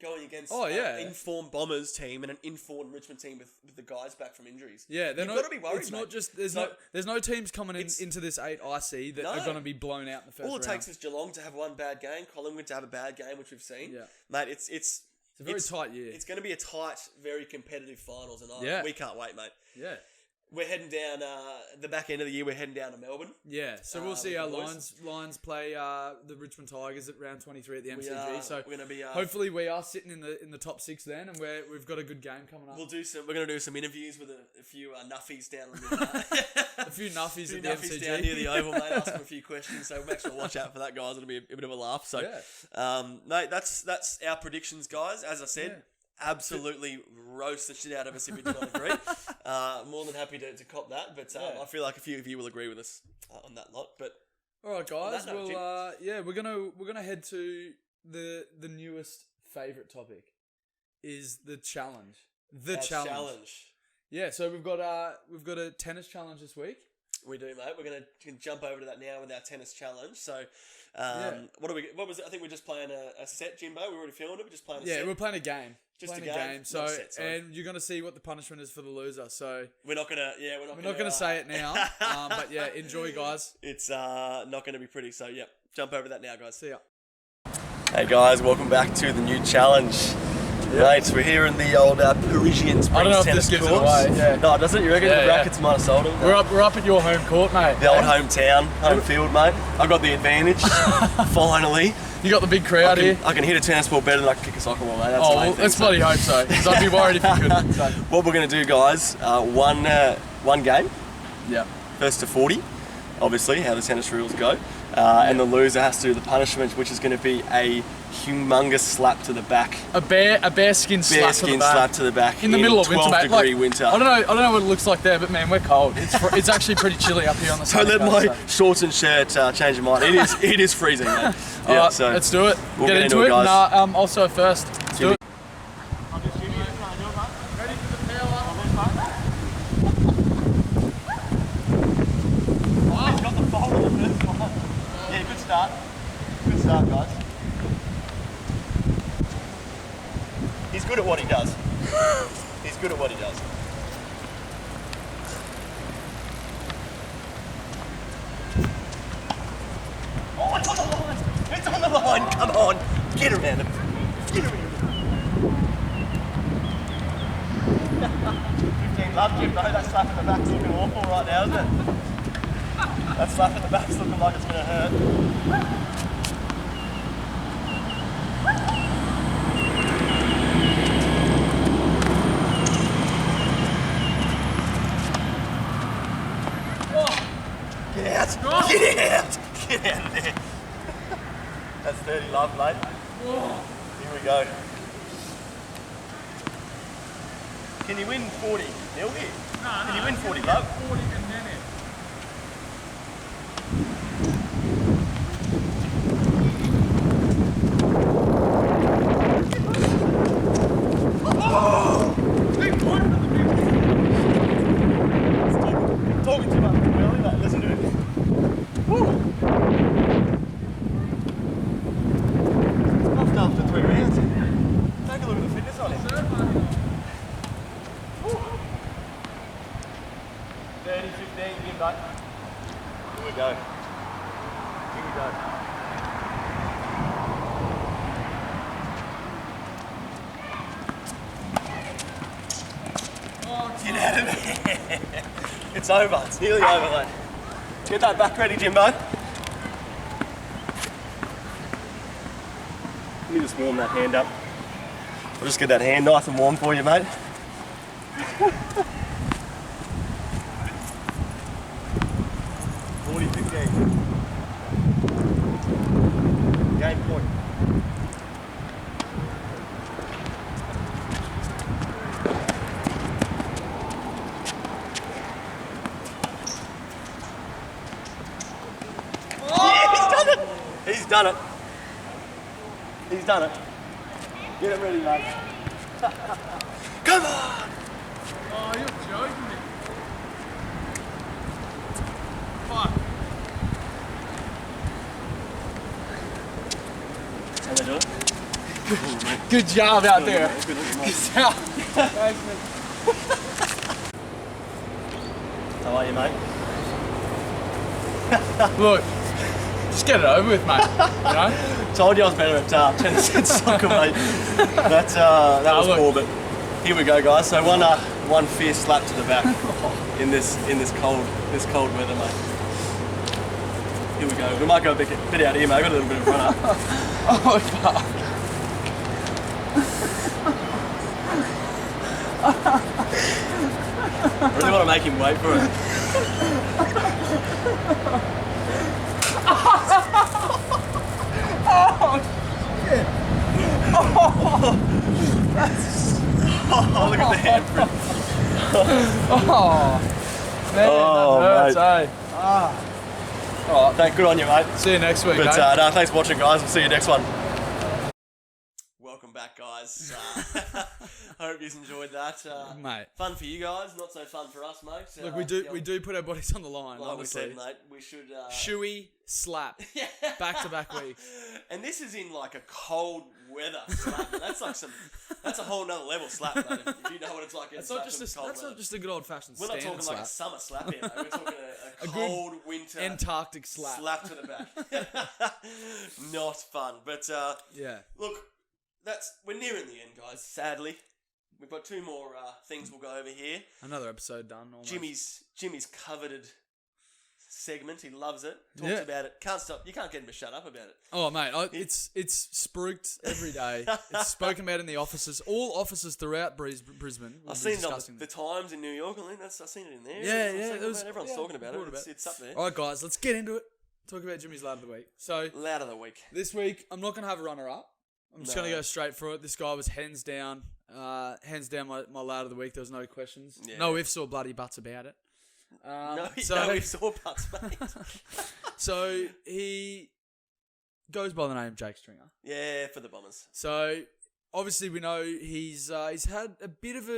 Going against an informed Bombers team and an informed Richmond team with the guys back from injuries. Yeah, you've got to be worried. It's not just there's no teams coming into this 8 I see that are going to be blown out in the first round. All it takes is Geelong to have one bad game, Collingwood to have a bad game, which we've seen. Yeah, mate, it's a very tight year. It's going to be a tight, very competitive finals, and we can't wait, mate. Yeah. We're heading down the back end of the year. We're heading down to Melbourne. Yeah, so we'll see our Lions play the Richmond Tigers at round 23 at the MCG. So we're gonna be hopefully we are sitting in the top 6 then, and we've got a good game coming up. We're gonna do some interviews with a few nuffies down a few nuffies at the MCG down near the Oval, mate. Ask them a few questions. So make sure to watch out for that, guys. It'll be a bit of a laugh. So, mate, that's our predictions, guys. As I said. Yeah. Absolutely roast the shit out of us if we do not agree. More than happy to cop that, but I feel like a few of you will agree with us on that lot. But all right, guys. We're gonna head to the newest favourite topic is the challenge. The challenge. Yeah, so we've got a tennis challenge this week. We do, mate. We're gonna jump over to that now with our tennis challenge. So, what was it? I think we're just playing a set, Jimbo. We already filmed it. We're just playing a set. Yeah, we're playing a game. Just a game. So, and you're gonna see what the punishment is for the loser. So we're not gonna say it now. But yeah, enjoy, guys. It's not gonna be pretty. So yeah, jump over that now, guys. See ya. Hey guys, welcome back to the new challenge. Mates, we're here in the old Parisian Springs I don't know if tennis this gives courts. it away. Yeah. No, doesn't it? You reckon the rackets might have sold them? We're up at your home court, mate. The old hometown, home field, mate. I've got the advantage. Finally. You got the big crowd here. I can hit a tennis ball better than I can kick a soccer ball, mate. That's the main thing, let's bloody hope so. Because I'd be worried if you couldn't. So. What we're going to do, guys, one game. Yeah. First to 40, obviously, how the tennis rules go. And the loser has to do the punishment, which is going to be a humongous slap to the back. A bear skin slap to the back. In the middle of winter, mate. 12-degree winter. I don't know what it looks like there, but man, we're cold. It's actually pretty chilly up here on the side. Don't let my shorts and shirt change your mind. It is freezing, mate. Yeah, Alright, so let's do it. We'll get into it, guys. Nah, also first. Let's do it. Good start, guys. He's good at what he does. He's good at what he does. Oh, it's on the line! It's on the line! Come on! Get him, Adam! Get him! 15 love, Jim, though. That slap in the back's looking awful right now, isn't it? That slap in the back's looking like it's going to hurt. Get out! Get out! Get out of there! That's 30 love, mate. Here we go. Can you win 40 nil here? No, Can you win 40 love? 40 and then it. Talking too much early, mate. Listen to it. Woo! It's puffed after 3 rounds. Take a look at the fitness on him. 30, 15, give mate. Here we go. Here we go. Get out of there. It's over. It's nearly over, mate. Get that back ready, Jimbo. Let me just warm that hand up. I'll just get that hand nice and warm for you, mate. 40-15. Game point. He's done it. He's done it. Get it ready, mate. Come on! Oh, you're joking me. Fuck. How they do it? Good job out there. Good Thanks, mate. How are you, mate? Look, just get it over with, mate. You know? Told you I was better at tennis and soccer, mate. That was poor, but here we go, guys. So one fierce slap to the back in this cold weather, mate. Here we go. We might go a bit out here, mate. I've got a little bit of run up. Oh fuck. I really want to make him wait for it. Oh shit. Oh, Oh, look at the handprint. Oh man, that hurts, mate. Alright, good on you, mate. See you next week, But eh? no, thanks for watching, guys. We'll see you next one. Welcome back, guys. I hope you enjoyed that. Mate. Fun for you guys, not so fun for us, mate. Look, we do put our bodies on the line, like obviously. we said, mate, we should... Shoey slap. Back-to-back weeks. And this is in like a cold weather slap. That's a whole nother level slap, mate. If you know what it's like in That's not just a good old-fashioned We're not standard talking like a slap. summer slap here, mate. We're talking a cold winter... Antarctic slap. Slap to the back. Not fun. But, yeah. Look, we're nearing the end, guys. Sadly, we've got 2 more things we'll go over here. Another episode done. Almost. Jimmy's coveted segment. He loves it. Talks about it. Can't stop. You can't get him to shut up about it. Oh mate, it's spruiked every day. It's spoken about in the offices, all offices throughout Brisbane. I've seen it on the Times in New York. I've seen it in there. Everyone's talking about it. It's up there. All right, guys, let's get into it. Talk about Jimmy's Lad of the Week. So Lad of the Week. This week, I'm not going to have a runner-up. I'm just going to go straight for it. This guy was hands down my Lad of the Week. There was no questions. Yeah. No ifs or bloody buts about it. No ifs or buts, mate. So he goes by the name Jake Stringer. Yeah, for the Bombers. So obviously we know he's had a bit of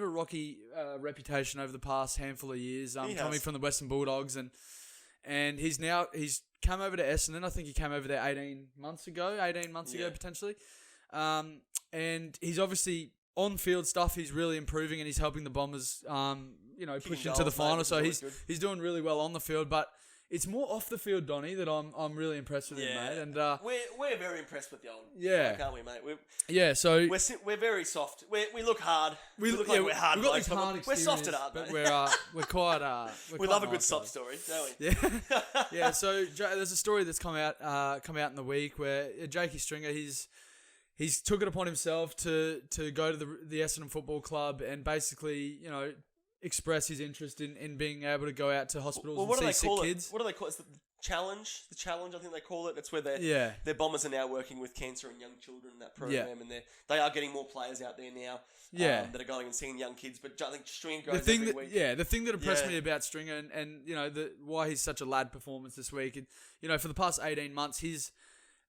a rocky reputation over the past handful of years. Coming from the Western Bulldogs and he's come over to Essendon. I think he came over there 18 months ago potentially. And he's obviously on field stuff. He's really improving and he's helping the Bombers push into the final. So he's doing really well on the field, but it's more off the field, Donny, that I'm really impressed with him, mate. And we're very impressed with the old guy, can't we, mate? So we're very soft. We look hard. We look like we're hard. We're soft at heart, but we're quite. We love a good sob story, don't we? Yeah, yeah. So there's a story that's come out in the week where Jakey Stringer he's took it upon himself to go to the Essendon Football Club and basically express his interest in being able to go out to hospitals and see sick kids. What do they call it? It's the challenge. The challenge, I think they call it. It's where their Bombers are now working with cancer and young children in that program, and they are getting more players out there now. That are going and seeing young kids. But I think Stringer goes every week. Yeah, the thing that impressed me about Stringer and why he's such a lad performance this week. And, for the past 18 months,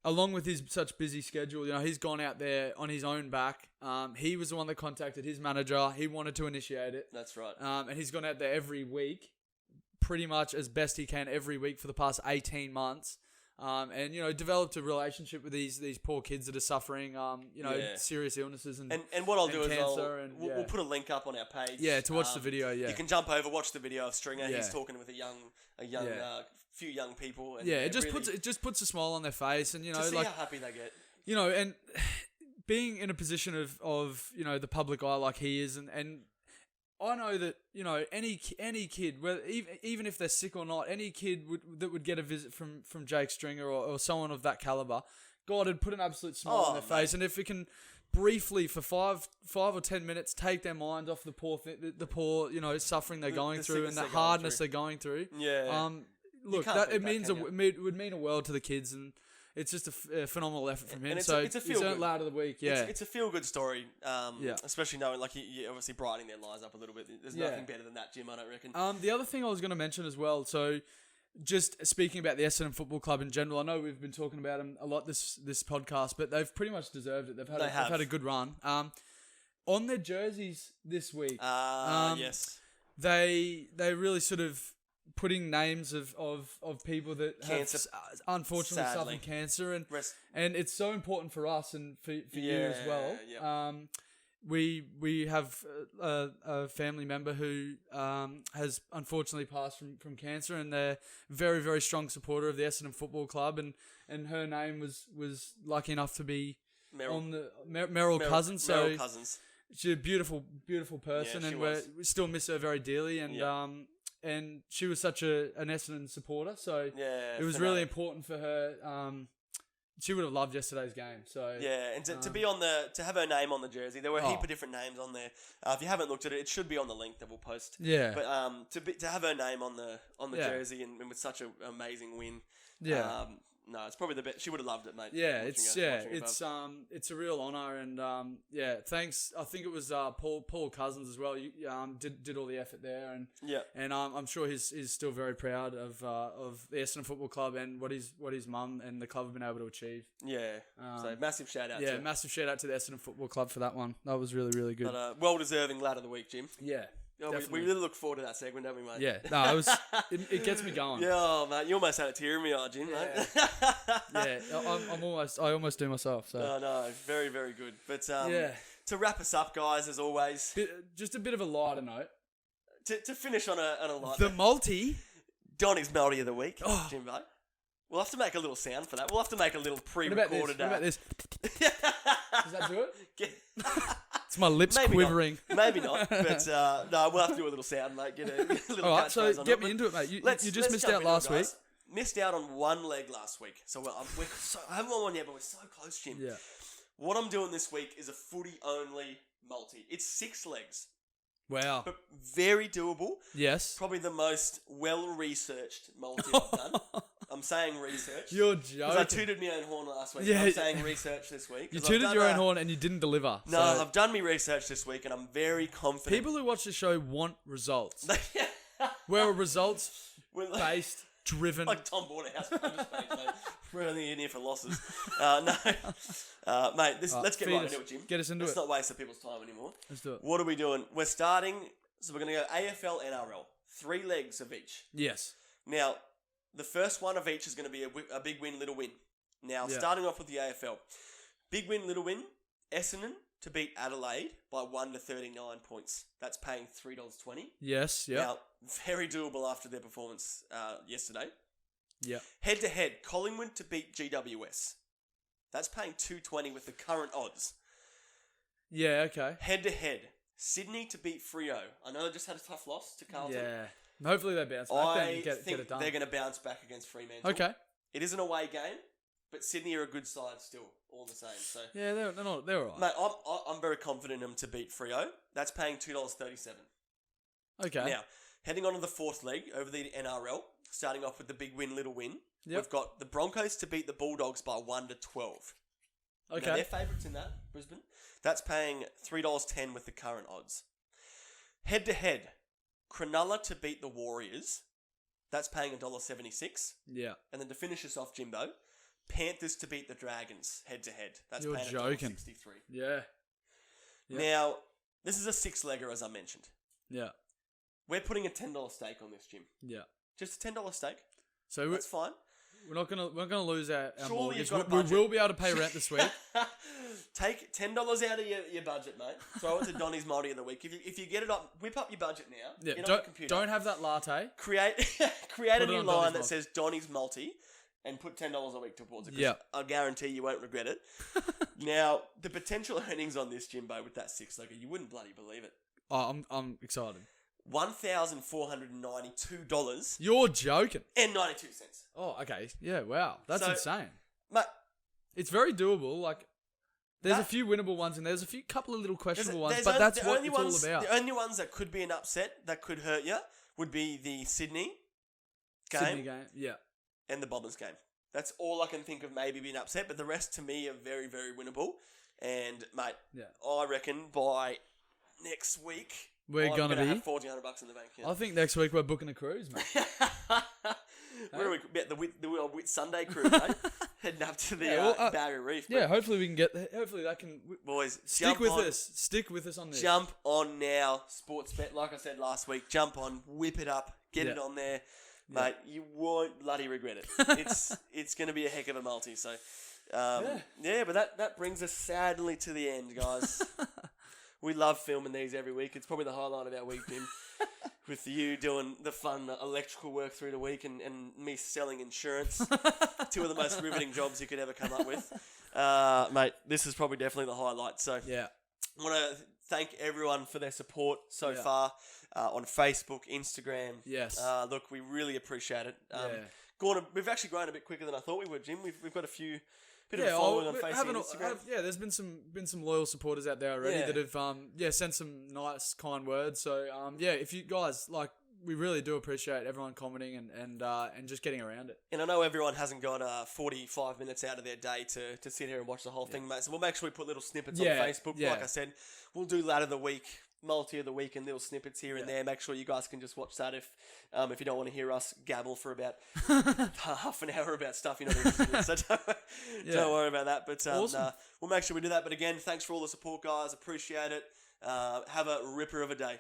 along with his such busy schedule, he's gone out there on his own back. He was the one that contacted his manager. He wanted to initiate it. That's right. And he's gone out there every week, pretty much as best he can every week for the past 18 months. And developed a relationship with these poor kids that are suffering, serious illnesses and what I'll do is we'll put a link up on our page. Yeah, to watch the video. Yeah, you can jump over, watch the video of Stringer. Yeah. He's talking with a few young people. And it just puts a smile on their face, and to see how happy they get. And being in a position of the public eye like he is, and I know that any kid, whether even if they're sick or not, any kid that would get a visit from Jake Stringer or someone of that caliber, God, it'd put an absolute smile on their face, and if it can briefly for 5 or 10 minutes take their mind off the poor suffering they're going through and the hardness they're going through. Yeah. Look, it would mean a world to the kids, and it's just a phenomenal effort from him. And it's a feel-good Lad of the Week. Yeah, it's a feel-good story. Especially knowing you're obviously brightening their lives up a little bit. There's nothing better than that, Jim. I don't reckon. The other thing I was going to mention as well. So, just speaking about the Essendon Football Club in general, I know we've been talking about them a lot this podcast, but they've pretty much deserved it. They've had a good run. On their jerseys this week. Yes. They really sort of putting names of people that cancer, have unfortunately suffered from cancer, and it's so important for us and for you as well. Yep. We have a family member who has unfortunately passed from cancer, and they're very, very strong supporter of the Essendon Football Club, and her name was lucky enough to be on the Meryl Cousins. So Meryl Cousins. She's a beautiful, beautiful person, and we still miss her very dearly, and and she was such an Essendon supporter, so it was really important for her. She would have loved yesterday's game. So and to be to have her name on the jersey, there were a heap of different names on there. If you haven't looked at it, it should be on the link that we'll post. Yeah. But to have her name on the jersey and with such an amazing win. Yeah. No, it's probably the best. She would have loved it, mate. Yeah, it's a real honour, and thanks. I think it was Paul Cousins as well. You did all the effort there, and I'm sure he's still very proud of the Essendon Football Club and what his mum and the club have been able to achieve. Yeah, so massive shout out. Yeah, massive shout out to the Essendon Football Club for that one. That was really, really good. But well deserving Lad of the Week, Jim. Yeah. We really look forward to that segment, don't we, mate? Yeah, no, it gets me going. Yeah, mate, you almost had a tear in my eye, Jim, mate. I almost do myself. So. No, very, very good. But to wrap us up, guys, as always, just a bit of a lighter note. To finish on a lighter the multi, Donny's Melody of the Week, Jimbo. We'll have to make a little sound for that. We'll have to make a little pre-recorded... What about this? Does that do it? It's my lips Maybe quivering. Not. Maybe not. But no, we'll have to do a little sound, mate. Get a little All right, so on get me into it, mate. You just missed out last week. Missed out on one leg last week. So I haven't won one yet, but we're so close, Jim. Yeah. What I'm doing this week is a footy-only multi. It's 6 legs. Wow. But very doable. Yes. Probably the most well-researched multi I've done. I'm saying research. You're joking. Because I tooted my own horn last week. Yeah. I'm saying research this week. You tooted your own horn and you didn't deliver. No, I've done my research this week and I'm very confident. People who watch the show want results. We're a results-based, driven... Like Tom Borderhouse. We're only in here for losses. No. Mate, let's get right into it, Jim. Get us into Let's it. not waste people's time anymore. Let's do it. What are we doing? We're starting... So we're going to go AFL, NRL. 3 legs of each. Yes. Now... The first one of each is going to be a big win, little win. Now, starting off with the AFL. Big win, little win. Essendon to beat Adelaide by 1 to 39 points. That's paying $3.20. Yes, yeah. Now, very doable after their performance yesterday. Yeah. Head-to-head, Collingwood to beat GWS. That's paying $2.20 with the current odds. Yeah, okay. Head-to-head, Sydney to beat Freo. I know they just had a tough loss to Carlton. Yeah. Hopefully they bounce back and get it done. They're going to bounce back against Fremantle. Okay. It is an away game, but Sydney are a good side still, all the same. So yeah, they're all right. Mate, I'm very confident in them to beat Freo. That's paying $2.37. Okay. Now, heading on to the fourth leg over the NRL, starting off with the big win, little win. Yep. We've got the Broncos to beat the Bulldogs by 1 to 12. Okay. Now, they're favourites in that, Brisbane. That's paying $3.10 with the current odds. Head to head. Cronulla to beat the Warriors. That's paying $1.76. Yeah. And then to finish us off, Jimbo, Panthers to beat the Dragons head-to-head. That's You're paying joking. $1.63. Yeah. Now, this is a 6-legger, as I mentioned. Yeah. We're putting a $10 stake on this, Jim. Yeah. Just a $10 stake. So that's fine. We're not gonna lose our mortgage. We will be able to pay rent this week. Take $10 out of your budget, mate. Throw it to Donny's multi of the week. If you get it up, whip up your budget now. Yeah. Don't have that latte. Create a new line that says Donny's multi, and put $10 a week towards it. Yeah. I guarantee you won't regret it. Now, the potential earnings on this, Jimbo, with that 6-legger, you wouldn't bloody believe it. Oh, I'm excited. $1,492. You're joking. And 92 cents. Oh, okay. Yeah, wow. That's insane. Mate, it's very doable. Like, there's a few winnable ones and there's a couple of little questionable ones, but that's what it's all about. The only ones that could be an upset, that could hurt you, would be the Sydney game. Yeah. And the Bombers game. That's all I can think of maybe being upset, but the rest to me are very, very winnable. And, mate, I reckon by next week... We're going to be have $1,400 in the bank. Yeah. I think next week we're booking a cruise, mate. Where are we? The Whit Sunday cruise, mate. Heading up to the Barrier Reef. Yeah, hopefully we can get. Hopefully that can. Boys, stick with us. Stick with us on this. Jump on now, Sportsbet. Like I said last week, jump on, whip it up, get it on there, mate. You won't bloody regret it. It's going to be a heck of a multi. So, but that brings us sadly to the end, guys. We love filming these every week. It's probably the highlight of our week, Jim. With you doing the fun electrical work through the week and me selling insurance. 2 of the most riveting jobs you could ever come up with. Mate, this is probably definitely the highlight. So I want to thank everyone for their support so far on Facebook, Instagram. Yes. Look, we really appreciate it. We've actually grown a bit quicker than I thought we would, Jim. We've got a few... Bit of following on Facebook and Instagram. There's been some loyal supporters out there already that have sent some nice kind words. So if you guys we really do appreciate everyone commenting and just getting around it. And I know everyone hasn't got 45 minutes out of their day to sit here and watch the whole thing, mate. So we'll make sure we put little snippets on Facebook. Like I said, we'll do ladder of the week, multi of the week, and little snippets here and there. Make sure you guys can just watch that if you don't want to hear us gabble for about half an hour about stuff you're not interested in. So don't worry about that. But awesome. We'll make sure we do that. But again, thanks for all the support, guys. Appreciate it. Have a ripper of a day.